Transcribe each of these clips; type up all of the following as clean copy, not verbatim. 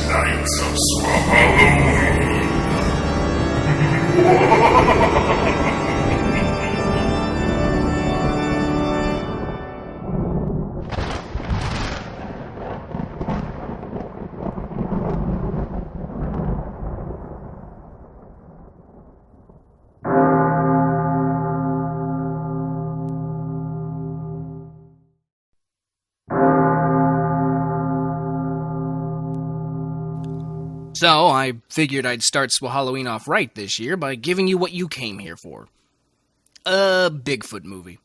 Nights of Swholloween. So, I figured I'd start Swholloween off right this year by giving you what you came here for. A Bigfoot movie.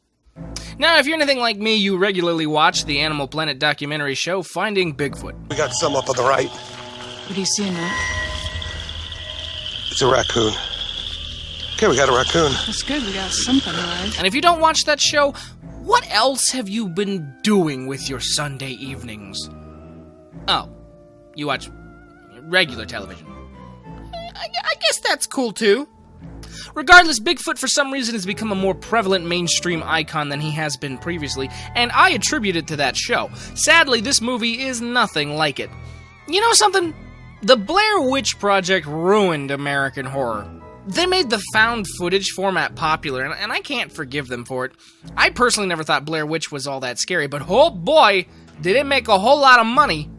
Now, if you're anything like me, you regularly watch the Animal Planet documentary show Finding Bigfoot. We got some up on the right. What do you see in that? It's a raccoon. Okay, we got a raccoon. That's good, we got something alive. And if you don't watch that show, what else have you been doing with your Sunday evenings? Oh, you watch regular television. I guess that's cool too. Regardless, Bigfoot for some reason has become a more prevalent mainstream icon than he has been previously, and I attribute it to that show. Sadly, this movie is nothing like it. You know something? The Blair Witch Project ruined American horror. They made the found footage format popular, and I can't forgive them for it. I personally never thought Blair Witch was all that scary, but oh boy, did it make a whole lot of money.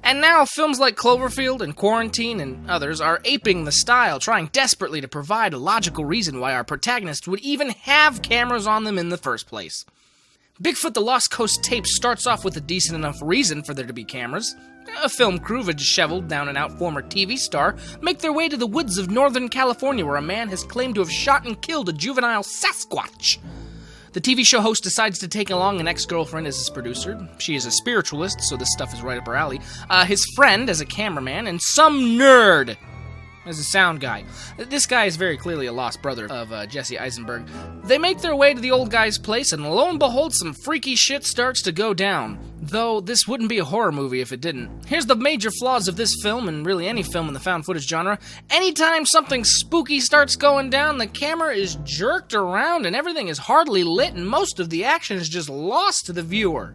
And now films like Cloverfield and Quarantine and others are aping the style, trying desperately to provide a logical reason why our protagonists would even have cameras on them in the first place. Bigfoot the Lost Coast tape starts off with a decent enough reason for there to be cameras. A film crew of a disheveled, down-and-out former TV star make their way to the woods of Northern California where a man has claimed to have shot and killed a juvenile Sasquatch. The TV show host decides to take along an ex-girlfriend as his producer. She is a spiritualist, so this stuff is right up her alley. His friend as a cameraman, and some nerd as a sound guy. This guy is very clearly a lost brother of Jesse Eisenberg. They make their way to the old guy's place, and lo and behold, some freaky shit starts to go down. Though this wouldn't be a horror movie if it didn't. Here's the major flaws of this film, and really any film in the found footage genre. Anytime something spooky starts going down, the camera is jerked around and everything is hardly lit, and most of the action is just lost to the viewer.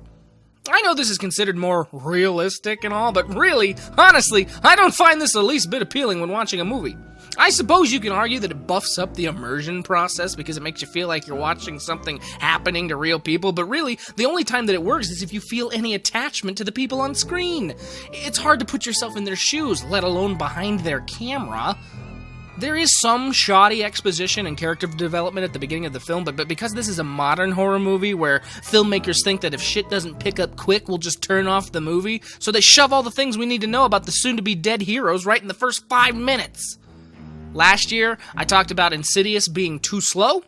I know this is considered more realistic and all, but really, honestly, I don't find this the least bit appealing when watching a movie. I suppose you can argue that it buffs up the immersion process because it makes you feel like you're watching something happening to real people, but really, the only time that it works is if you feel any attachment to the people on screen. It's hard to put yourself in their shoes, let alone behind their camera. There is some shoddy exposition and character development at the beginning of the film, but because this is a modern horror movie where filmmakers think that if shit doesn't pick up quick, we'll just turn off the movie, so they shove all the things we need to know about the soon-to-be-dead heroes right in the first 5 minutes. Last year, I talked about Insidious being too slow.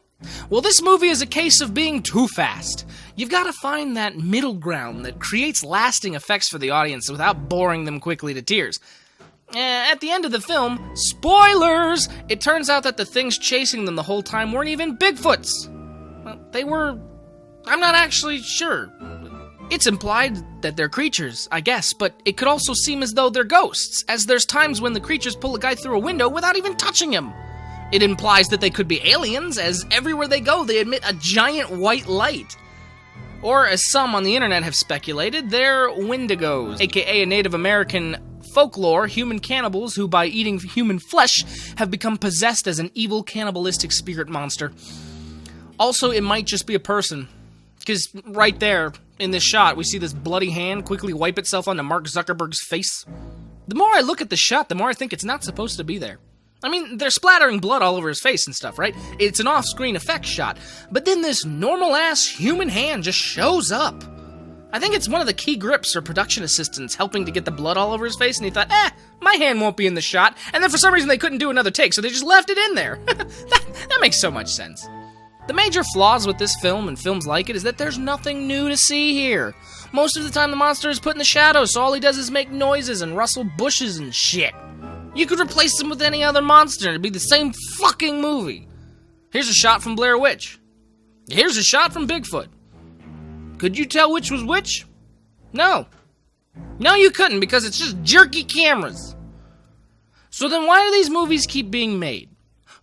Well, this movie is a case of being too fast. You've got to find that middle ground that creates lasting effects for the audience without boring them quickly to tears. At the end of the film, spoilers! It turns out that the things chasing them the whole time weren't even Bigfoots. Well, they were... I'm not actually sure. It's implied that they're creatures, I guess, but it could also seem as though they're ghosts, as there's times when the creatures pull a guy through a window without even touching him. It implies that they could be aliens, as everywhere they go, they emit a giant white light. Or, as some on the internet have speculated, they're Wendigos, aka a Native American folklore human cannibals who, by eating human flesh, have become possessed as an evil cannibalistic spirit monster. Also, it might just be a person. Because right there, in this shot, we see this bloody hand quickly wipe itself onto Mark Zuckerberg's face. The more I look at the shot, the more I think it's not supposed to be there. I mean, they're splattering blood all over his face and stuff, right? It's an off-screen effect shot. But then this normal-ass human hand just shows up. I think it's one of the key grips or production assistants helping to get the blood all over his face, and he thought, my hand won't be in the shot, and then for some reason they couldn't do another take, so they just left it in there. that makes so much sense. The major flaws with this film and films like it is that there's nothing new to see here. Most of the time the monster is put in the shadows, so all he does is make noises and rustle bushes and shit. You could replace him with any other monster and it'd be the same fucking movie. Here's a shot from Blair Witch. Here's a shot from Bigfoot. Could you tell which was which? No. No, you couldn't, because it's just jerky cameras. So then why do these movies keep being made?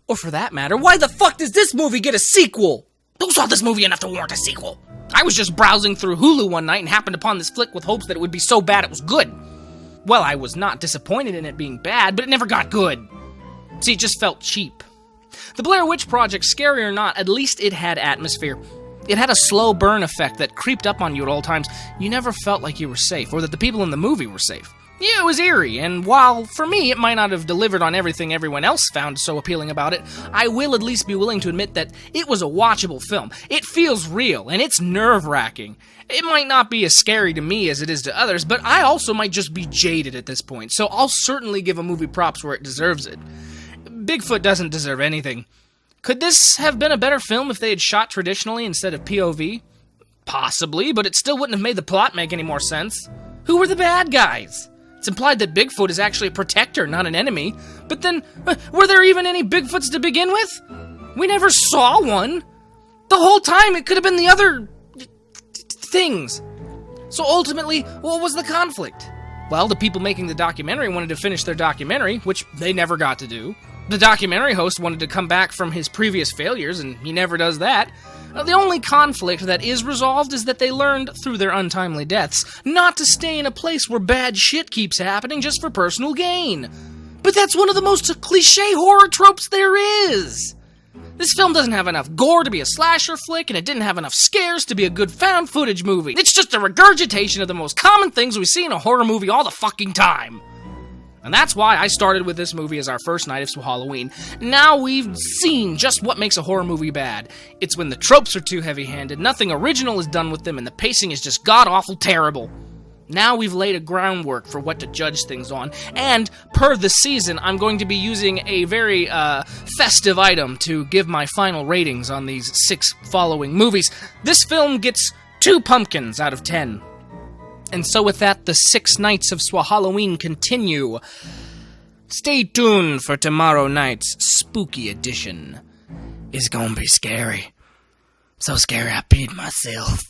Or for that matter, why the fuck does this movie get a sequel? Who saw this movie enough to warrant a sequel? I was just browsing through Hulu one night and happened upon this flick with hopes that it would be so bad it was good. Well, I was not disappointed in it being bad, but it never got good. See, it just felt cheap. The Blair Witch Project, scary or not, at least it had atmosphere. It had a slow burn effect that creeped up on you at all times. You never felt like you were safe, or that the people in the movie were safe. Yeah, it was eerie, and while, for me, it might not have delivered on everything everyone else found so appealing about it, I will at least be willing to admit that it was a watchable film. It feels real, and it's nerve-wracking. It might not be as scary to me as it is to others, but I also might just be jaded at this point, so I'll certainly give a movie props where it deserves it. Bigfoot doesn't deserve anything. Could this have been a better film if they had shot traditionally instead of POV? Possibly, but it still wouldn't have made the plot make any more sense. Who were the bad guys? It's implied that Bigfoot is actually a protector, not an enemy. But then, were there even any Bigfoots to begin with? We never saw one. The whole time it could have been the other things. So ultimately, what was the conflict? Well, the people making the documentary wanted to finish their documentary, which they never got to do. The documentary host wanted to come back from his previous failures, and he never does that. The only conflict that is resolved is that they learned through their untimely deaths not to stay in a place where bad shit keeps happening just for personal gain. But that's one of the most cliché horror tropes there is. This film doesn't have enough gore to be a slasher flick, and it didn't have enough scares to be a good found footage movie. It's just a regurgitation of the most common things we see in a horror movie all the fucking time. And that's why I started with this movie as our first night of Swholloween. Now we've seen just what makes a horror movie bad. It's when the tropes are too heavy-handed, nothing original is done with them, and the pacing is just god-awful terrible. Now we've laid a groundwork for what to judge things on, and per the season, I'm going to be using a very festive item to give my final ratings on these 6 following movies. This film gets 2 pumpkins out of 10. And so with that, the 6 nights of Swholloween continue. Stay tuned for tomorrow night's spooky edition. It's gonna be scary. So scary I peed myself.